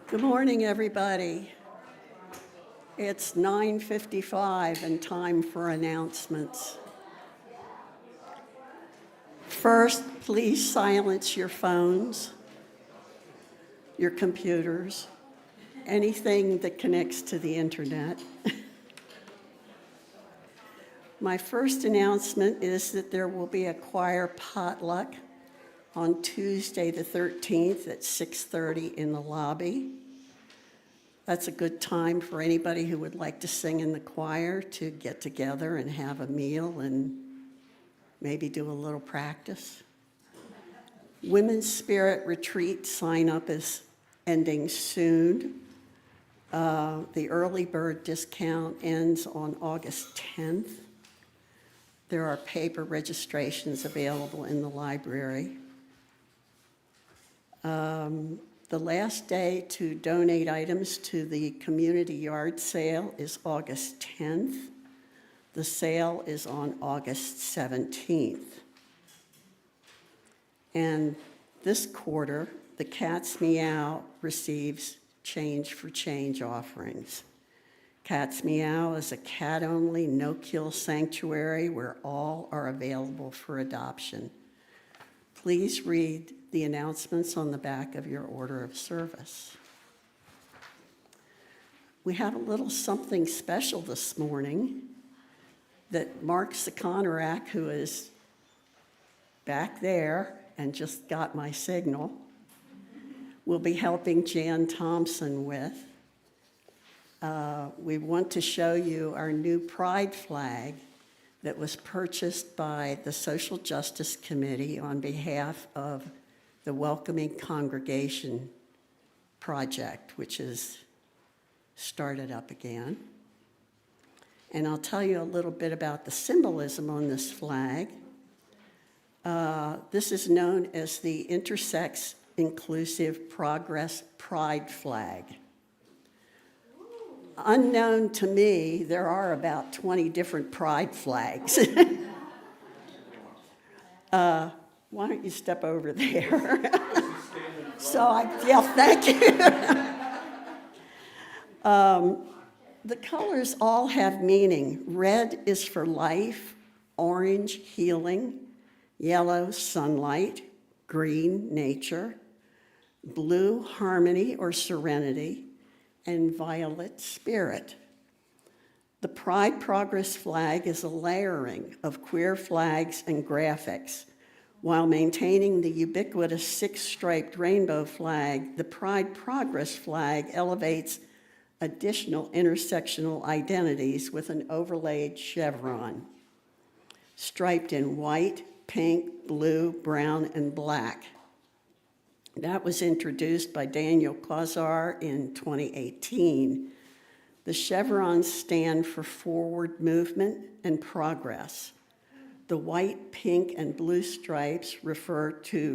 Good morning, everybody. It's 9:55 and time for announcements. First, please silence your phones, your computers, anything that connects to the internet. My first announcement is that there will be a choir potluck on Tuesday the 13th at 6:30 in the lobby. That's a good time for anybody who would like to sing in the choir to get together and have a meal and maybe do a little practice. Women's Spirit Retreat sign-up is ending soon. The early bird discount ends on August 10th. There are paper registrations available in the library. The last day to donate items to the community yard sale is August 10th. The sale is on August 17th. And this quarter, the Cat's Meow receives Change for Change offerings. Cat's Meow is a cat-only, no-kill sanctuary where all are available for adoption. Please read the announcements on the back of your order of service. We have a little something special this morning that Mark Seconorak, who is back there and just got my signal, will be helping Jan Thompson with. We want to show you our new pride flag that was purchased by the Social Justice Committee on behalf of the Welcoming Congregation Project, which is started up again. And I'll tell you a little bit about the symbolism on this flag. This is known as the Intersex Inclusive Progress Pride Flag. Unknown to me, there are about 20 different pride flags. Why don't you step over there? Thank you. The colors all have meaning. Red is for life, orange, healing, yellow, sunlight, green, nature, blue, harmony or serenity, and violet, spirit. The Pride Progress flag is a layering of queer flags and graphics. While maintaining the ubiquitous six-striped rainbow flag, the Pride Progress flag elevates additional intersectional identities with an overlaid chevron, striped in white, pink, blue, brown, and black. That was introduced by Daniel Kozar in 2018. The chevrons stand for forward movement and progress. The white, pink, and blue stripes reference the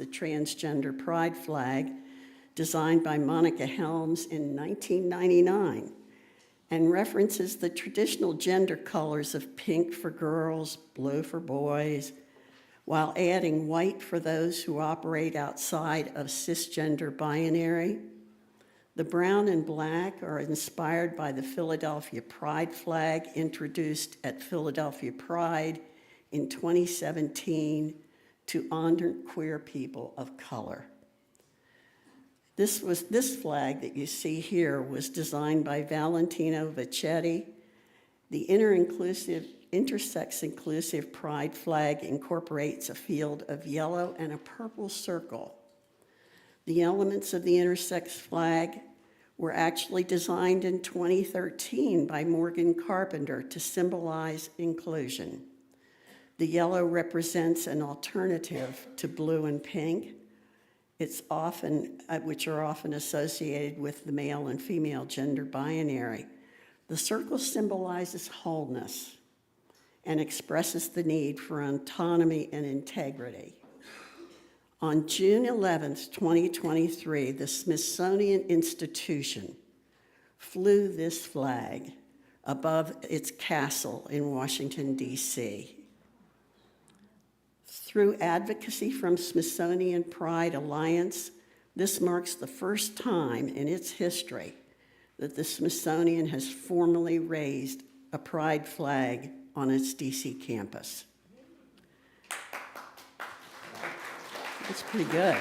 transgender pride flag designed by Monica Helms in 1999 and references the traditional gender colors of pink for girls, blue for boys, while adding white for those who operate outside of cisgender binary. The brown and black are inspired by the Philadelphia Pride flag introduced at Philadelphia Pride in 2017 to honor queer people of color. This flag that you see here was designed by Valentino Vecchetti. The intersex inclusive pride flag incorporates a field of yellow and a purple circle. The elements of the intersex flag were actually designed in 2013 by Morgan Carpenter to symbolize inclusion. The yellow represents an alternative to blue and pink. Which are often associated with the male and female gender binary. The circle symbolizes wholeness and expresses the need for autonomy and integrity. On June 11th, 2023, the Smithsonian Institution flew this flag above its castle in Washington, D.C. Through advocacy from Smithsonian Pride Alliance, This marks the first time in its history that the Smithsonian has formally raised a pride flag on its DC campus. It's pretty good.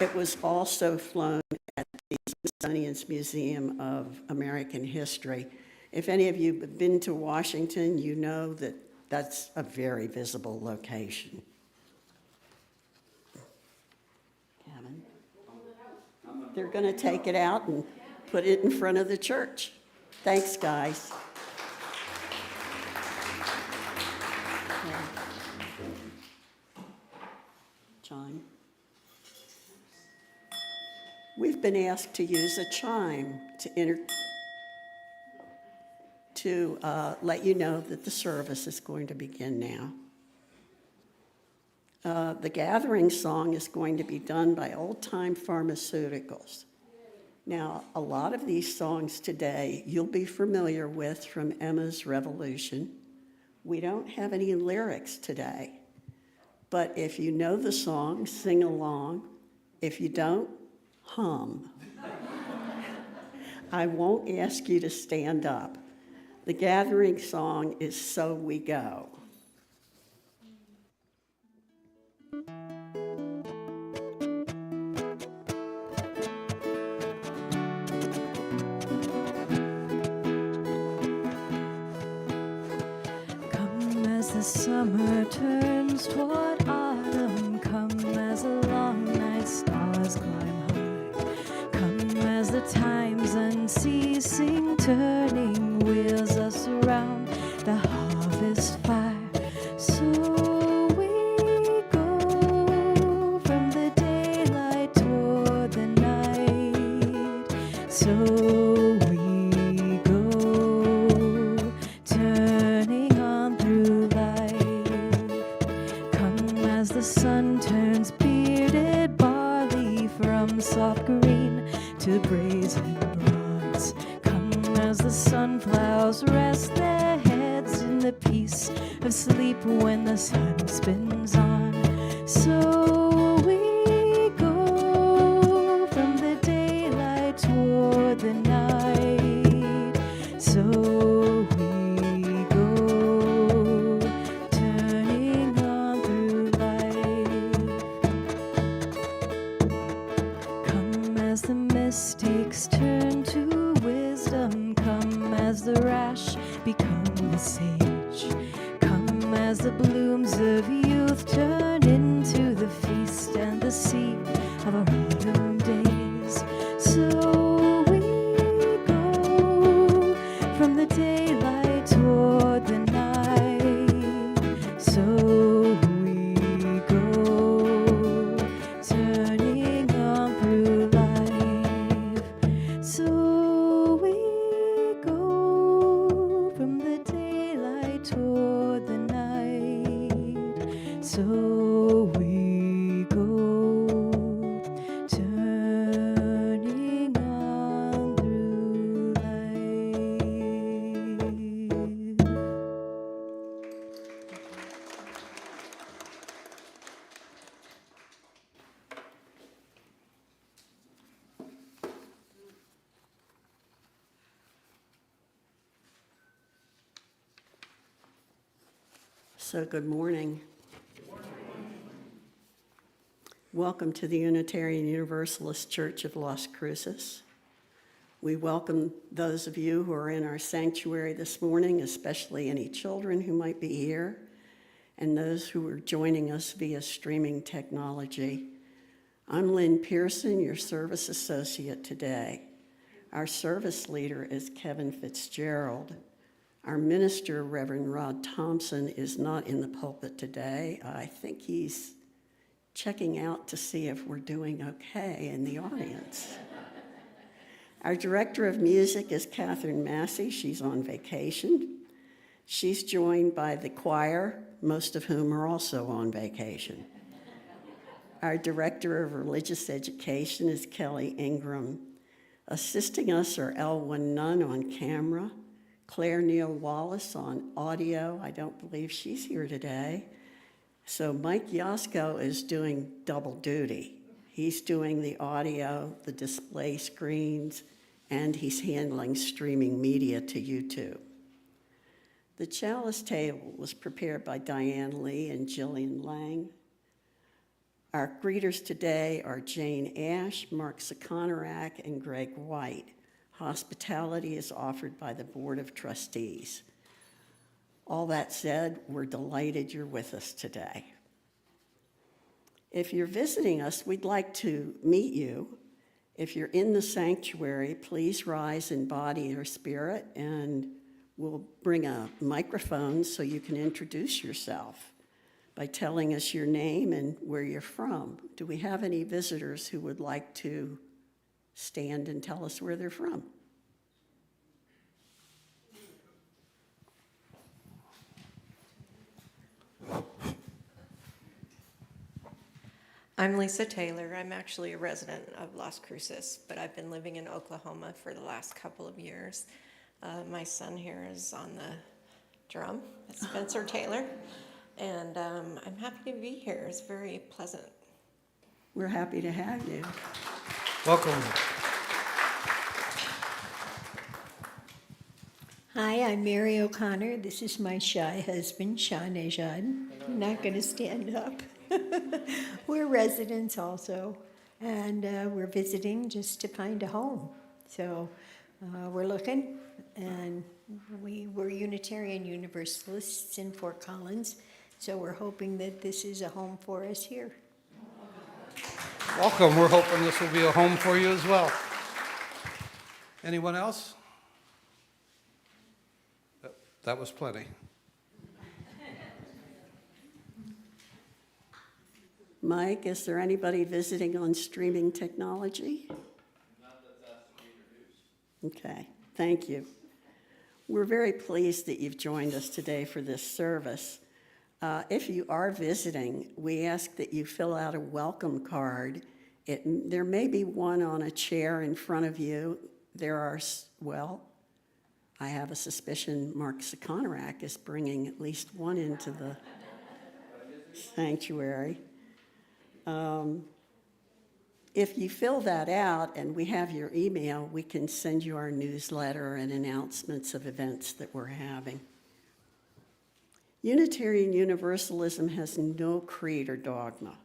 It was also flown at the Smithsonian's Museum of American History. If any of you have been to Washington, you know that that's a very visible location. Kevin? They're going to take it out and put it in front of the church. Thanks, guys. John? We've been asked to use a chime to let you know that the service is going to begin now. The gathering song is going to be done by Time Pharmaceuticals. Now, a lot of these songs today you'll be familiar with from Emma's Revolution. We don't have any lyrics today, but if you know the song, sing along. If you don't, hum. I won't ask you to stand up. The gathering song is So We Go. Come as the summer turns toward autumn, come as the long night stars climb high, come as the time's unceasing turning wheels us around the harvest fire. So we go from the daylight toward the night. So we go, turning on through life. Come as the sun turns bearded barley from soft green to brazen bronze. Come as the sunflowers rest their heads in the peace of sleep when the sun spins on. So we go from the daylight toward the night. So we go, turning on through life. Come as the mistakes turn to wisdom, come as the rash become the sage, come as the blooms of youth turn into the feast and the seed of our autumn days. So we go from the daylight toward the night. So we go, turning on through life. So we go from the daylight toward the night. So we go, turning on through life. So good morning. Welcome to the Unitarian Universalist Church of Las Cruces. We welcome those of you who are in our sanctuary this morning, especially any children who might be here, and those who are joining us via streaming technology. I'm Lyn Pearson, your service associate today. Our service leader is Kevin FItzgerald. Our minister, Reverend Rod Thompson, is not in the pulpit today. I think he's checking out to see if we're doing okay in the audience. Our director of music is Catherine Massey. She's on vacation. She's joined by the choir, most of whom are also on vacation. Our director of religious education is Kelly Ingram. Assisting us are Elwyn Nunn on camera, Claire Neal Wallace on audio. I don't believe she's here today. So Mike Yasko is doing double duty. He's doing the audio, the display screens, and he's handling streaming media to YouTube. The chalice table was prepared by Diane Lee and Jillian Lang. Our greeters today are Jane Ash, Mark Sakonarak, and Greg White. Hospitality is offered by the Board of Trustees. All that said, we're delighted you're with us today. If you're visiting us, we'd like to meet you. If you're in the sanctuary, please rise in body or spirit, and we'll bring a microphone so you can introduce yourself by telling us your name and where you're from. Do we have any visitors who would like to stand and tell us where they're from? I'm Lisa Taylor. I'm actually a resident of Las Cruces, but I've been living in Oklahoma for the last couple of years. My son here is on the drum, Spencer Taylor, and I'm happy to be here. It's very pleasant. We're happy to have you. Welcome. Hi, I'm Mary O'Connor. This is my shy husband, Sean Ejad. I'm not going to stand up. We're residents also, and we're visiting just to find a home. So we're looking, and we're Unitarian Universalists in Fort Collins, so we're hoping that this is a home for us here. Welcome. We're hoping this will be a home for you as well. Anyone else? That was plenty. Mike, is there anybody visiting on streaming technology? Not that's asked to be introduced. Okay, thank you. We're very pleased that you've joined us today for this service. If you are visiting, we ask that you fill out a welcome card. There may be one on a chair in front of you. There are, well, I have a suspicion Mark Sakonarak is bringing at least one into the sanctuary. If you fill that out and we have your email, we can send you our newsletter and announcements of events that we're having. Unitarian Universalism has no creed or dogma.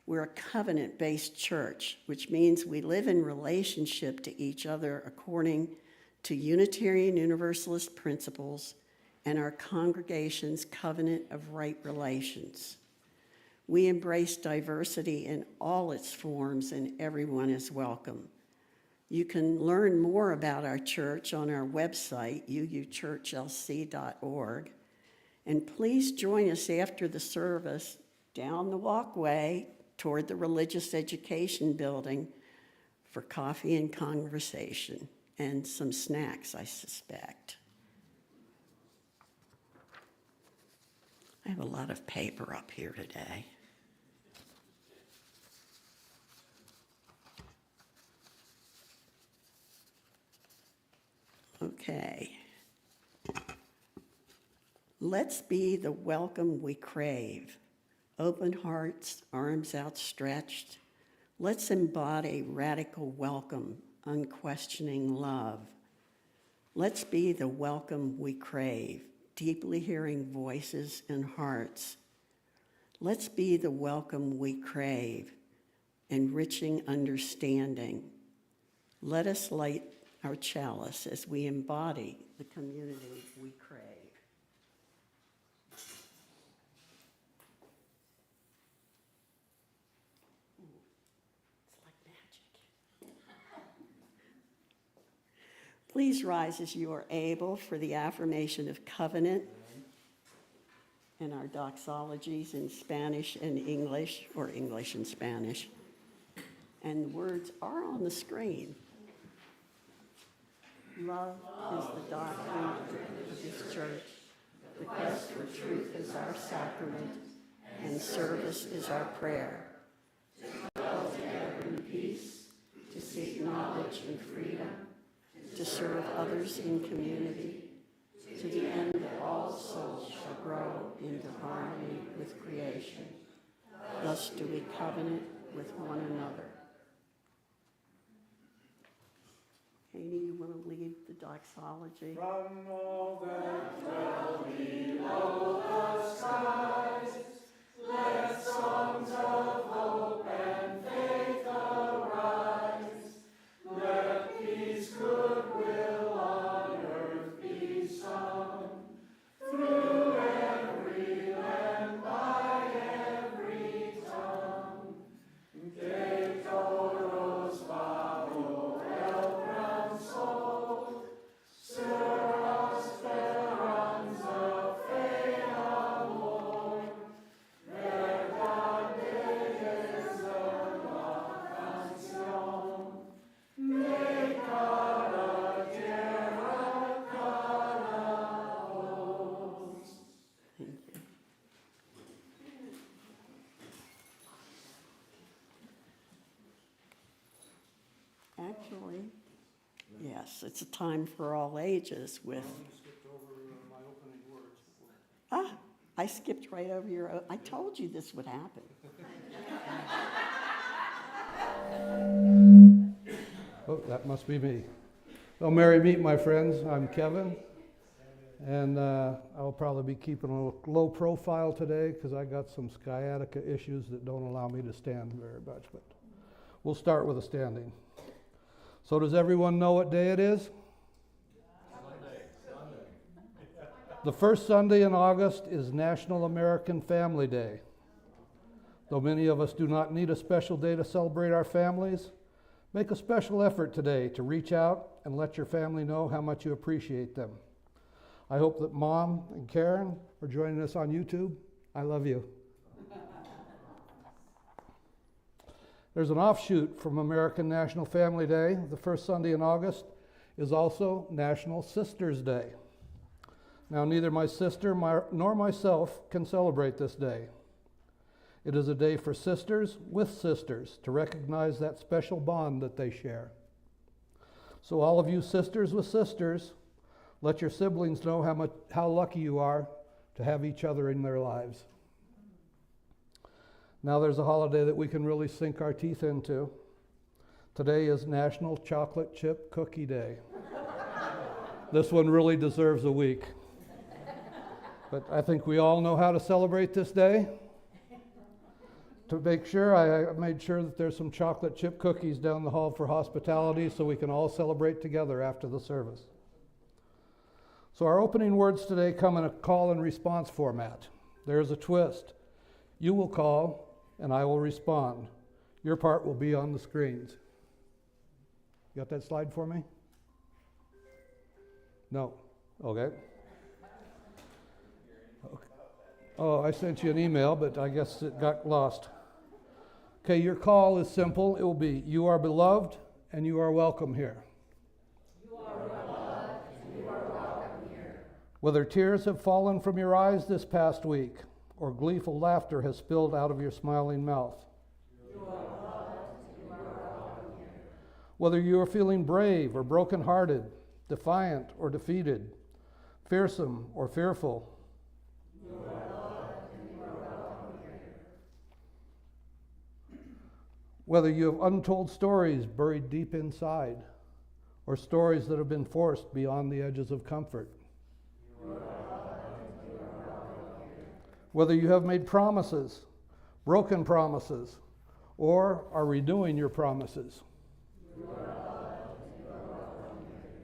We're a covenant-based church, which means we live in relationship to each other according to Unitarian Universalist principles and our congregation's covenant of right relations. We embrace diversity in all its forms, and everyone is welcome. You can learn more about our church on our website, UUCLC.org, and please join us after the service down the walkway toward the Religious Education Building for coffee and conversation, and some snacks, I suspect. I have a lot of paper up here today. Okay. Let's be the welcome we crave. Open hearts, arms outstretched. Let's embody radical welcome, unquestioning love. Let's be the welcome we crave, deeply hearing voices and hearts. Let's be the welcome we crave, enriching understanding. Let us light our chalice as we embody the community we crave. It's like magic. Please rise as you are able for the affirmation of covenant and our doxologies in Spanish and English, or English and Spanish. And the words are on the screen. Love is the doctrine of this church. The quest for truth is our sacrament, and service is our prayer. To dwell together in peace, to seek knowledge and freedom, to serve others in community, to the end that all souls shall grow into harmony with creation. Thus do we covenant with one another. Katie, you want to lead the doxology? From all that dwell below the skies, let songs of hope and faith arise. Let peace, goodwill on earth be sung, through every land, by every tongue. Que todos bajo el gran sol, ser esperanza fe amor, verdad belleza la canción, de cada tierra, cada voz. Thank you. Actually, yes, it's a time for all ages with. You skipped over my opening words. Ah, I skipped right over I told you this would happen. Oh, that must be me. Well, Mary, meet my friends. I'm Kevin, and I'll probably be keeping a low profile today because I got some sciatica issues that don't allow me to stand very much, but we'll start with a standing. So does everyone know what day it is? Sunday. The first Sunday in August is National American Family Day. Though many of us do not need a special day to celebrate our families, make a special effort today to reach out and let your family know how much you appreciate them. I hope that Mom and Karen are joining us on YouTube. I love you. There's an offshoot from American National Family Day. The first Sunday in August is also National Sisters Day. Now, neither my sister nor myself can celebrate this day. It is a day for sisters with sisters to recognize that special bond that they share. So all of you sisters with sisters, let your siblings know how lucky you are to have each other in their lives. Now there's a holiday that we can really sink our teeth into. Today is National Chocolate Chip Cookie Day. This one really deserves a week. But I think we all know how to celebrate this day. To make sure, I made sure that there's some chocolate chip cookies down the hall for hospitality so we can all celebrate together after the service. So our opening words today come in a call and response format. There's a twist. You will call and I will respond. Your part will be on the screens. You got that slide for me? No. Okay. Oh, I sent you an email, but I guess it got lost. Okay, your call is simple. It will be, you are beloved and you are welcome here. You are beloved and you are welcome here. Whether tears have fallen from your eyes this past week or gleeful laughter has spilled out of your smiling mouth. You are beloved and you are welcome here. Whether you are feeling brave or brokenhearted, defiant or defeated, fearsome or fearful, you are beloved and you are welcome here. Whether you have untold stories buried deep inside, or stories that have been forced beyond the edges of comfort. You are beloved and you are welcome here. Whether you have made promises, broken promises, or are renewing your promises. You are beloved and you are welcome here.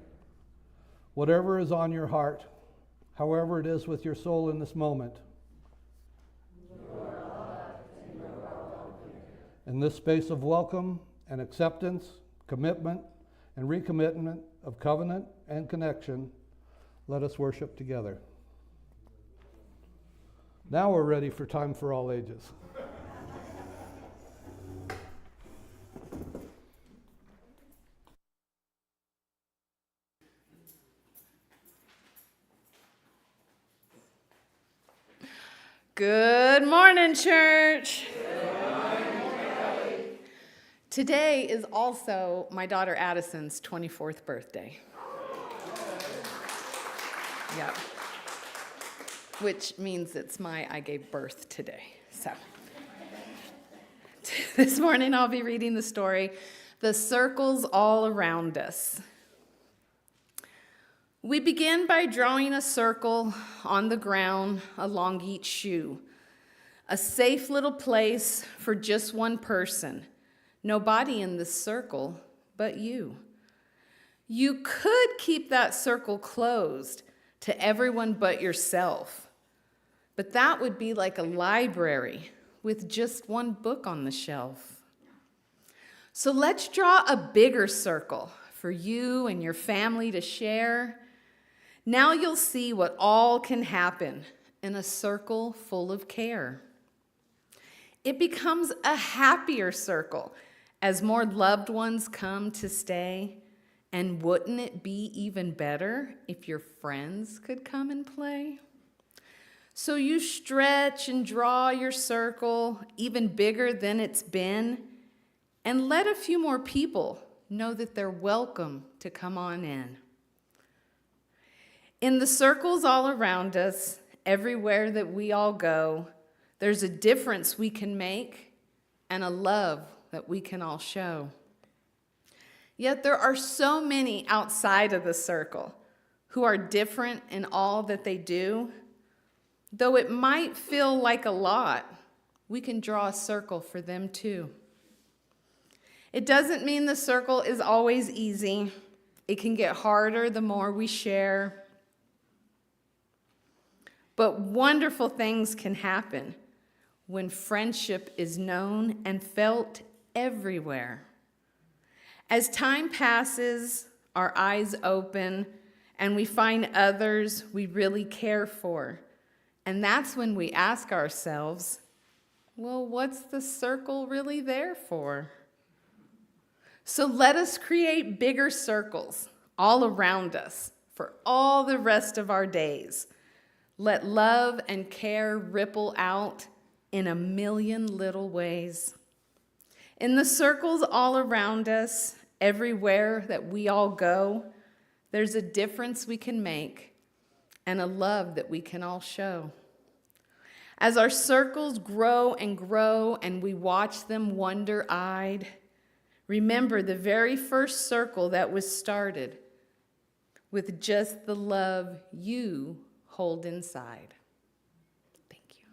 Whatever is on your heart, however it is with your soul in this moment. You are loved and you are welcome here. In this space of welcome and acceptance, commitment and recommitment of covenant and connection, let us worship together. Now we're ready for Time for All Ages. Good morning, church. Today is also my daughter Addison's 24th birthday. Yep. Which means it's I gave birth today. So This morning I'll be reading the story, The Circles All Around Us. We begin by drawing a circle on the ground along each shoe. A safe little place for just one person. Nobody in this circle but you. You could keep that circle closed to everyone but yourself, but that would be like a library with just one book on the shelf. So let's draw a bigger circle for you and your family to share. Now you'll see what all can happen in a circle full of care. It becomes a happier circle as more loved ones come to stay. And wouldn't it be even better if your friends could come and play? So you stretch and draw your circle even bigger than it's been, and let a few more people know that they're welcome to come on in. In the circles all around us, everywhere that we all go, there's a difference we can make and a love that we can all show. Yet there are so many outside of the circle who are different in all that they do. Though it might feel like a lot, we can draw a circle for them too. It doesn't mean the circle is always easy. It can get harder the more we share. But wonderful things can happen when friendship is known and felt everywhere. As time passes, our eyes open, and we find others we really care for. And that's when we ask ourselves, well, what's the circle really there for? So let us create bigger circles all around us for all the rest of our days. Let love and care ripple out in a million little ways. In the circles all around us, everywhere that we all go, there's a difference we can make and a love that we can all show. As our circles grow and we watch them wonder-eyed, remember the very first circle that was started with just the love you hold inside. Thank you.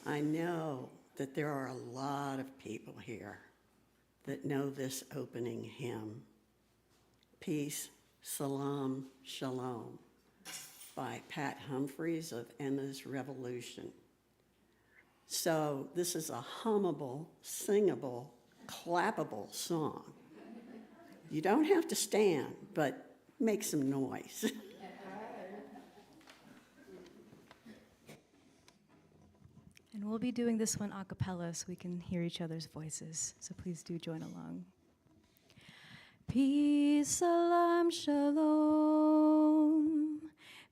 I know that there are a lot of people here that know this opening hymn, Peace, Salam, Shalom, by Pat Humphreys of Emma's Revolution. So this is a hummable, singable, clappable song. You don't have to stand, but make some noise. And we'll be doing this one a cappella so we can hear each other's voices. So please do join along. Peace, salam, shalom.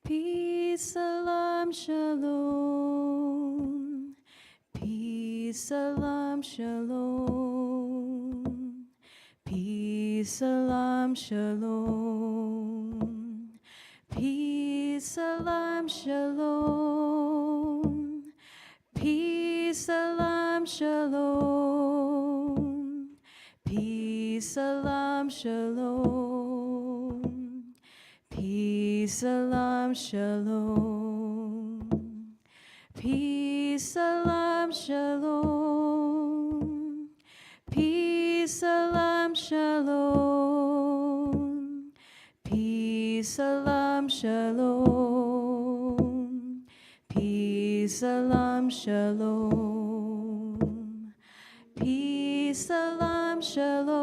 Peace, salam, shalom. Peace, salam, shalom. Peace, salam, shalom. Peace, salam, shalom. Peace, salam, shalom. Peace, salam, shalom. Peace, salam, shalom. Peace, salam, shalom. Peace, salam, shalom. shalom. Peace, salam, shalom. Peace, salam, shalom. Peace, salam, shalom.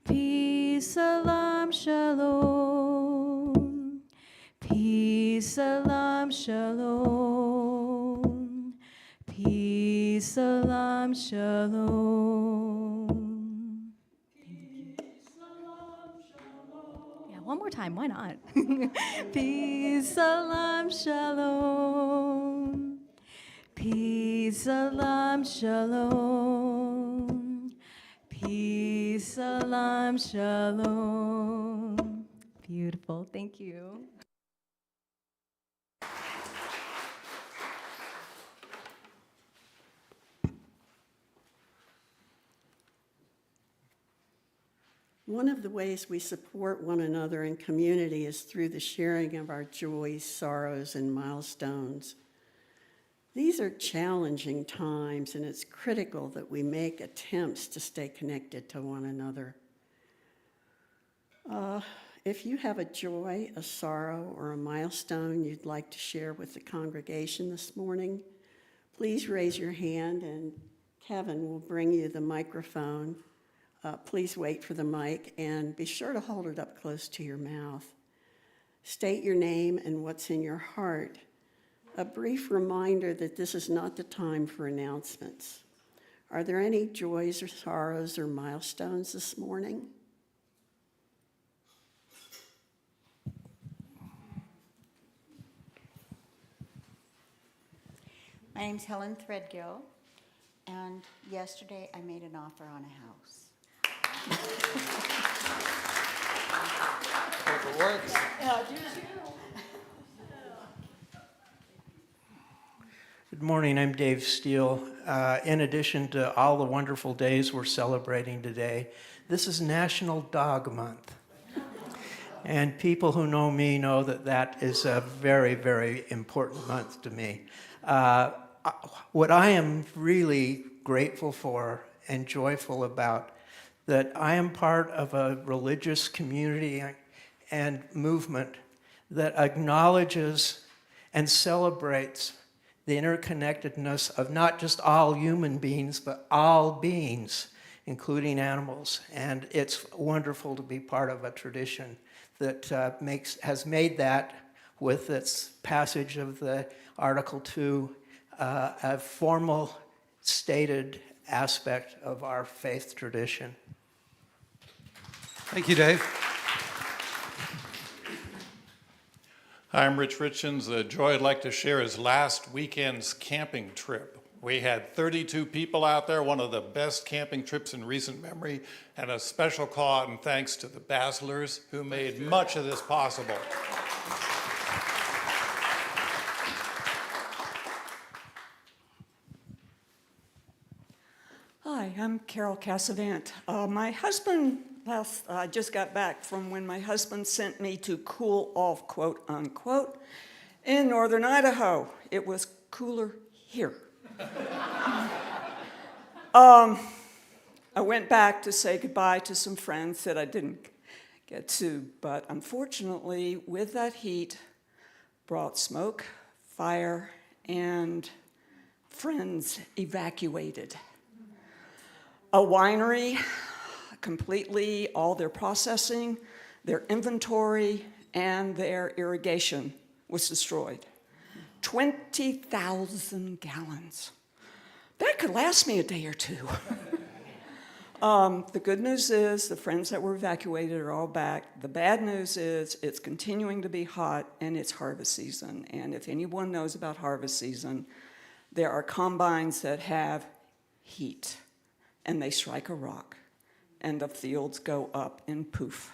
Peace, salam, shalom. Peace, salam, shalom. Peace, salam, shalom. Yeah, one more time, why not? Peace, salam, shalom. Peace, salam, shalom. Peace, salam, shalom. Beautiful, thank you. One of the ways we support one another in community is through the sharing of our joys, sorrows, and milestones. These are challenging times, and it's critical that we make attempts to stay connected to one another. If you have a joy, a sorrow, or a milestone you'd like to share with the congregation this morning, please raise your hand and Kevin will bring you the microphone. Please wait for the mic and be sure to hold it up close to your mouth. State your name and what's in your heart. A brief reminder that this is not the time for announcements. Are there any joys or sorrows or milestones this morning? My name's Helen Threadgill, and yesterday I made an offer on a house. Hope it works. Good morning, I'm Dave Steele. In addition to all the wonderful days we're celebrating today, this is National Dog Month. And people who know me know that that is a very, very important month to me. What I am really grateful for and joyful about, that I am part of a religious community and movement that acknowledges and celebrates the interconnectedness of not just all human beings, but all beings, including animals. And it's wonderful to be part of a tradition that has made that, with its passage of the Article 2, a formal stated aspect of our faith tradition. Thank you, Dave. Hi, I'm Rich Richens. The joy I'd like to share is last weekend's camping trip. We had 32 people out there, one of the best camping trips in recent memory, and a special call out and thanks to the Baslers who made much of this possible. Hi, I'm Carol Cassavant. My husband just got back from when my husband sent me to cool off, quote unquote, in northern Idaho. It was cooler here. I went back to say goodbye to some friends that I didn't get to, but unfortunately, with that heat, brought smoke, fire, and friends evacuated. A winery, completely all their processing, their inventory, and their irrigation was destroyed. 20,000 gallons. That could last me a day or two. The good news is the friends that were evacuated are all back. The bad news is it's continuing to be hot and it's harvest season. And if anyone knows about harvest season, there are combines that have heat and they strike a rock and the fields go up in poof.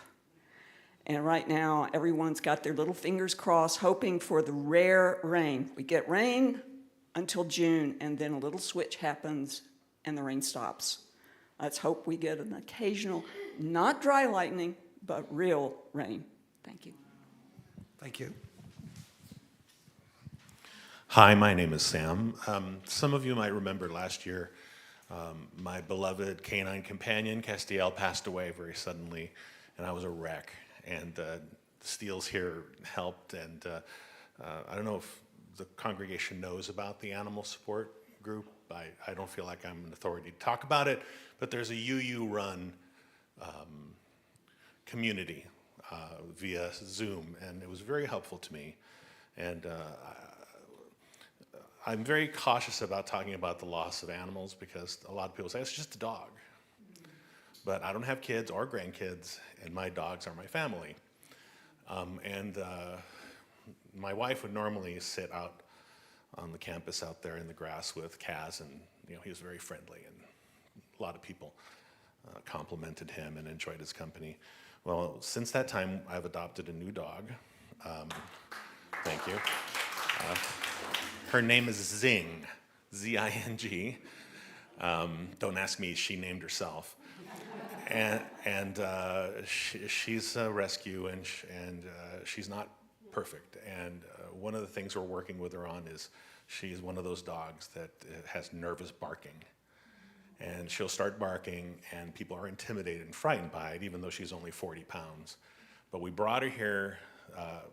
And right now, everyone's got their little fingers crossed, hoping for the rare rain. We get rain until June, and then a little switch happens, and the rain stops. Let's hope we get an occasional, not dry lightning, but real rain. Thank you. Thank you. Hi, my name is Sam. Some of you might remember last year My beloved canine companion, Castiel, passed away very suddenly, and I was a wreck. And the Steeles here helped, and I don't know if the congregation knows about the animal support group. I don't feel like I'm an authority to talk about it, but there's a UU-run community via Zoom, and it was very helpful to me. And I'm very cautious about talking about the loss of animals because a lot of people say, it's just a dog. But I don't have kids or grandkids, and my dogs are my family. My wife would normally sit out on the campus out there in the grass with Kaz, and he was very friendly, and a lot of people complimented him and enjoyed his company. Well, since that time, I've adopted a new dog. Thank you. Her name is Zing, Z-I-N-G. Don't ask me, she named herself. She's a rescue, and she's not perfect. And one of the things we're working with her on is she's one of those dogs that has nervous barking. And she'll start barking, and people are intimidated and frightened by it, even though she's only 40 pounds. But we brought her here a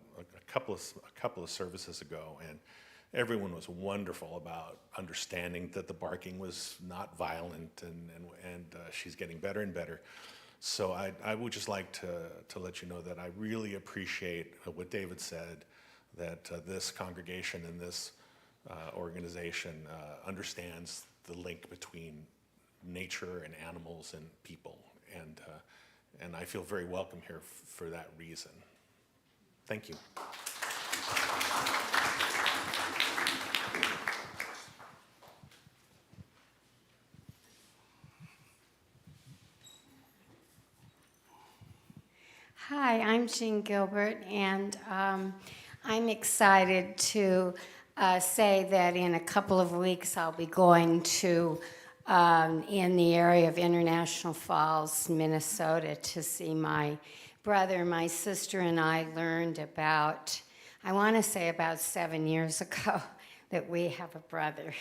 couple of services ago, and everyone was wonderful about understanding that the barking was not violent, and she's getting better and better. So I would just like to let you know that I really appreciate what David said, that this congregation and this organization understands the link between nature and animals and people, and I feel very welcome here for that reason. Thank you. Hi, I'm Jean Gilbert, and I'm excited to say that in a couple of weeks I'll be going to in the area of International Falls, Minnesota, to see my brother. My sister and I learned about, I want to say about 7 years ago, that we have a brother.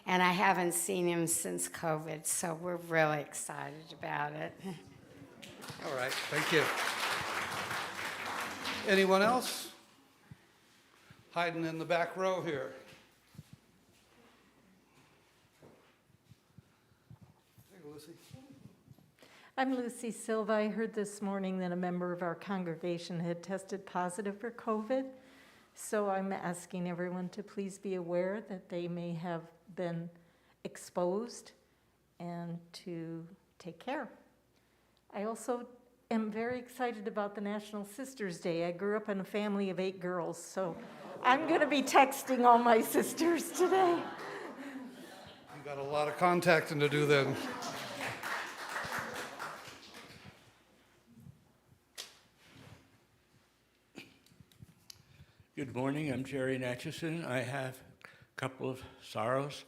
And I haven't seen him since COVID, so we're really excited about it. All right, thank you. Anyone else? Hiding in the back row here. Hey, Lucy. I'm Lucy Silva. I heard this morning that a member of our congregation had tested positive for COVID. So I'm asking everyone to please be aware that they may have been exposed and to take care. I also am very excited about the National Sisters Day. I grew up in a family of 8 girls, so I'm going to be texting all my sisters today. You got a lot of contacting to do then. Good morning, I'm Jerry Natchison. I have a couple of sorrows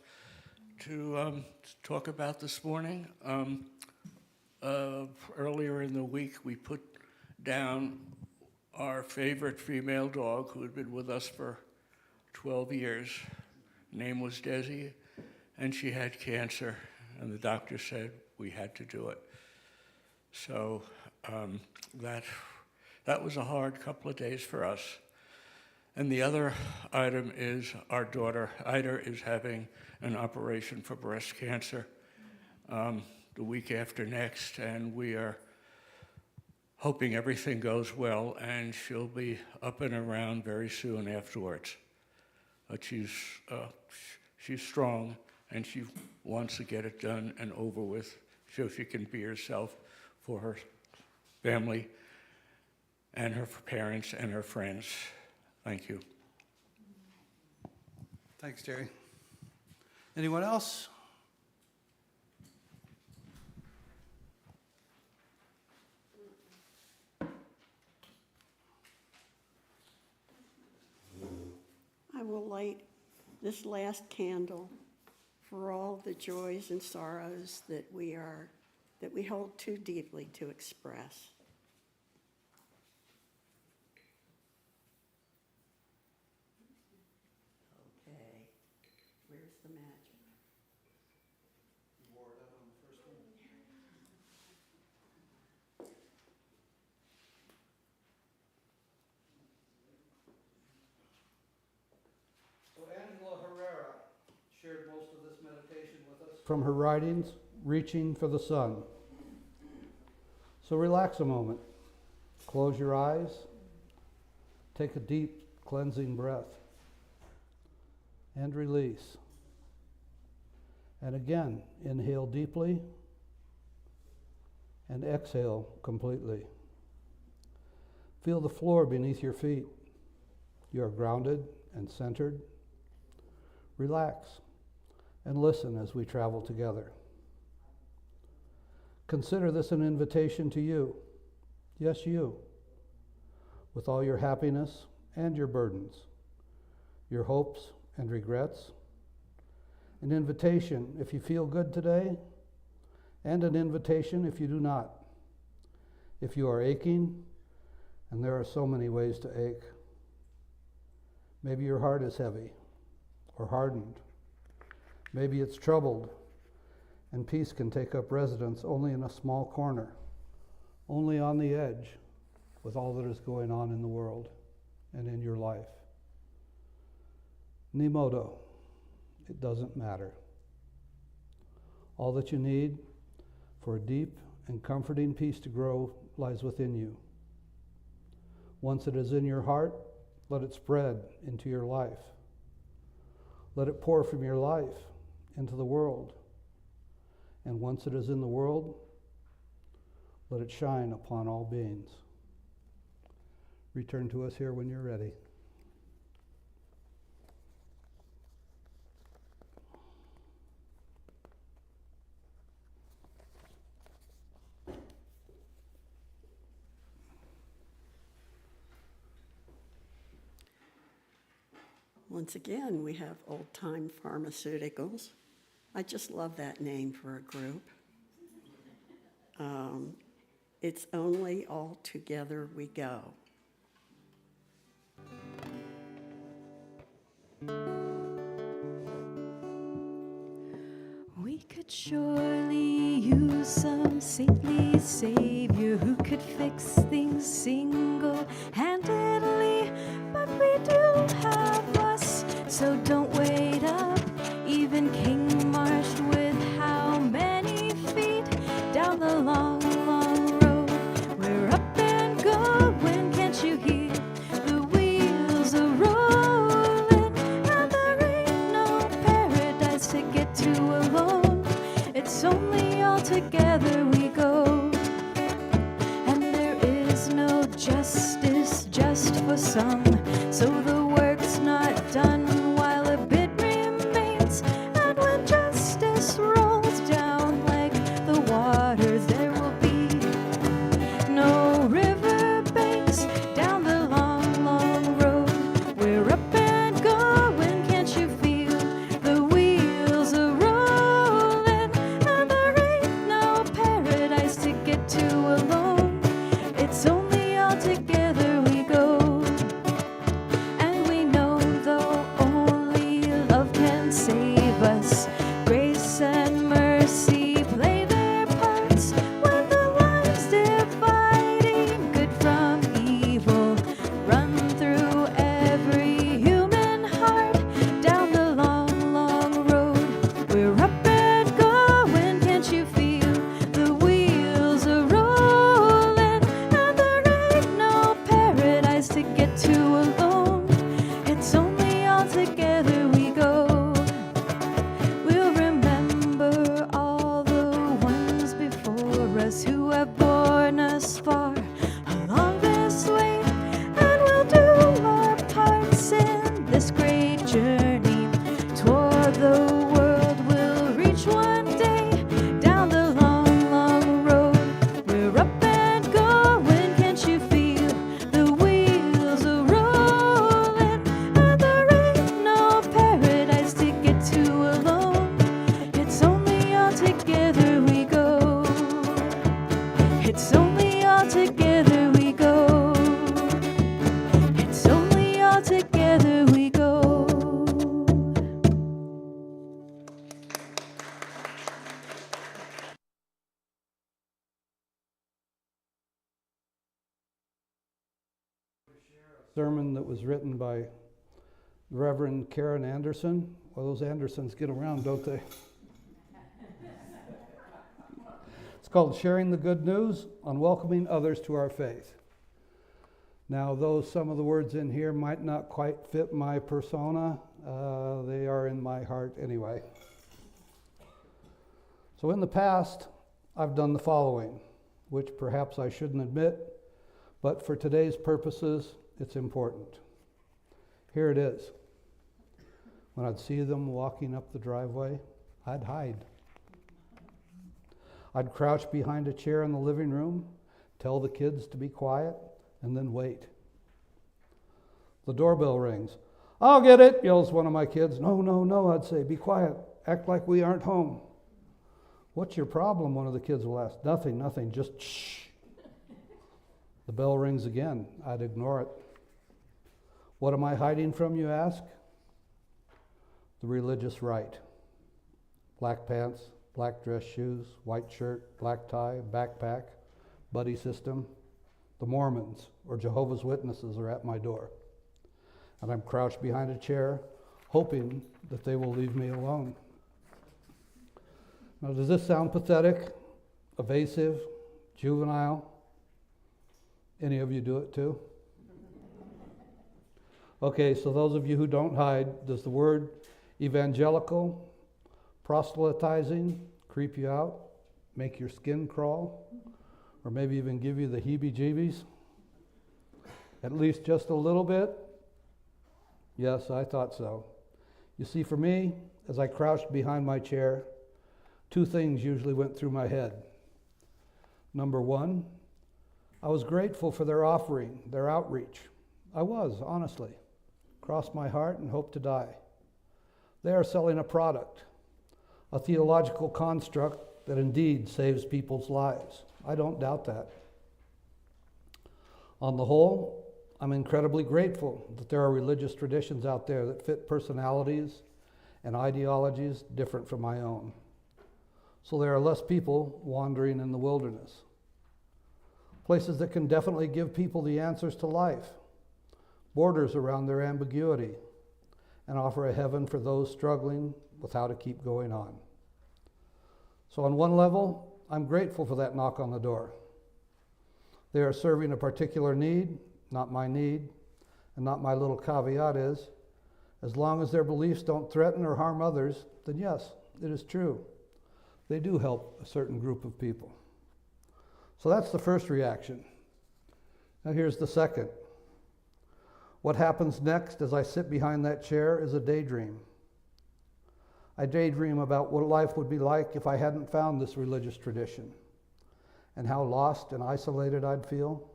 to talk about this morning. Earlier in the week, we put down our favorite female dog who had been with us for 12 years. Her name was Desi, and she had cancer, and the doctor said we had to do it. So that was a hard couple of days for us. And the other item is our daughter, Ida, is having an operation for breast cancer the week after next, and we are hoping everything goes well and she'll be up and around very soon afterwards. But she's strong, and she wants to get it done and over with so she can be herself for her family and her parents and her friends. Thank you. Thanks, Jerry. Anyone else? I will light this last candle for all the joys and sorrows that we hold too deeply to express. Okay, where's the magic? from her writings, Reaching for the Sun. So relax a moment. Close your eyes. Take a deep, cleansing breath. And release. And again, inhale deeply and exhale completely. Feel the floor beneath your feet. You are grounded and centered. Relax and listen as we travel together. Consider this an invitation to you, yes, you, with all your happiness and your burdens, your hopes and regrets. An invitation if you feel good today, and an invitation if you do not. If you are aching, and there are so many ways to ache. Maybe your heart is heavy or hardened. Maybe it's troubled, and peace can take up residence only in a small corner, only on the edge with all that is going on in the world and in your life. Ni modo, it doesn't matter. All that you need for a deep and comforting peace to grow lies within you. Once it is in your heart, let it spread into your life. Let it pour from your life into the world. And once it is in the world, let it shine upon all beings. Return to us here when you're ready. Once again, we have Old Time Pharmaceuticals. I just love that name for a group. It's only all together we go. We could surely use some saintly savior who could fix things single-handedly, but we do have us, so don't wait up. Even King marched with how many feet down the long, long road? We're up and going, can't you hear? The wheels are rolling, and there ain't no paradise to get to alone. It's only all together we go. And there is no justice just for some, so the work's not done while a bit remains. And when justice rolls down like the waters, there will be no riverbanks down the long, long road. We're up and going, can't you feel? The wheels are rolling, and there ain't no paradise to get to alone. It's only all together we go. And we know though only love can save us, grace and mercy play their parts when the lines dividing good from evil run through every human heart down the long, long road. We're up and going, can't you feel? The wheels are rolling, and there ain't no paradise to get to alone. It's only all together we go. We'll remember all the ones before us who have borne us far along this way, and we'll do our parts in this great journey toward the world we'll reach one day down the long, long road. We're up and going, can't you feel? The wheels are rolling, and there ain't no paradise to get to alone. It's only all together we go. It's only all together we go. It's only all together we go. Sermon that was written by Reverend Karen Anderson. Well, those Andersons get around, don't they? called Sharing the Good News on Welcoming Others to Our Faith. Now, though some of the words in here might not quite fit my persona, they are in my heart anyway. So in the past, I've done the following, which perhaps I shouldn't admit, but for today's purposes, it's important. Here it is. When I'd see them walking up the driveway, I'd hide. I'd crouch behind a chair in the living room, tell the kids to be quiet, and then wait. The doorbell rings. "I'll get it," yells one of my kids. "No, no, no," I'd say. "Be quiet. Act like we aren't home." "What's your problem?" one of the kids will ask. "Nothing, nothing, just shh." The bell rings again. I'd ignore it. "What am I hiding from, you ask?" The religious rite. Black pants, black dress shoes, white shirt, black tie, backpack, buddy system. The Mormons or Jehovah's Witnesses are at my door. And I'm crouched behind a chair, hoping that they will leave me alone. Now, does this sound pathetic, evasive, juvenile? Any of you do it too? Okay, so those of you who don't hide, does the word evangelical, proselytizing creep you out, make your skin crawl, or maybe even give you the heebie-jeebies? At least just a little bit? Yes, I thought so. You see, for me, as I crouched behind my chair, two things usually went through my head. Number one, I was grateful for their offering, their outreach. I was, honestly. Crossed my heart and hoped to die. They are selling a product, a theological construct that indeed saves people's lives. I don't doubt that. On the whole, I'm incredibly grateful that there are religious traditions out there that fit personalities and ideologies different from my own. So there are less people wandering in the wilderness. Places that can definitely give people the answers to life, borders around their ambiguity, and offer a heaven for those struggling with how to keep going on. So on one level, I'm grateful for that knock on the door. They are serving a particular need, not my need, and not my little caveat is, as long as their beliefs don't threaten or harm others, then yes, it is true. They do help a certain group of people. So that's the first reaction. Now here's the second. What happens next as I sit behind that chair is a daydream. I daydream about what life would be like if I hadn't found this religious tradition, and how lost and isolated I'd feel.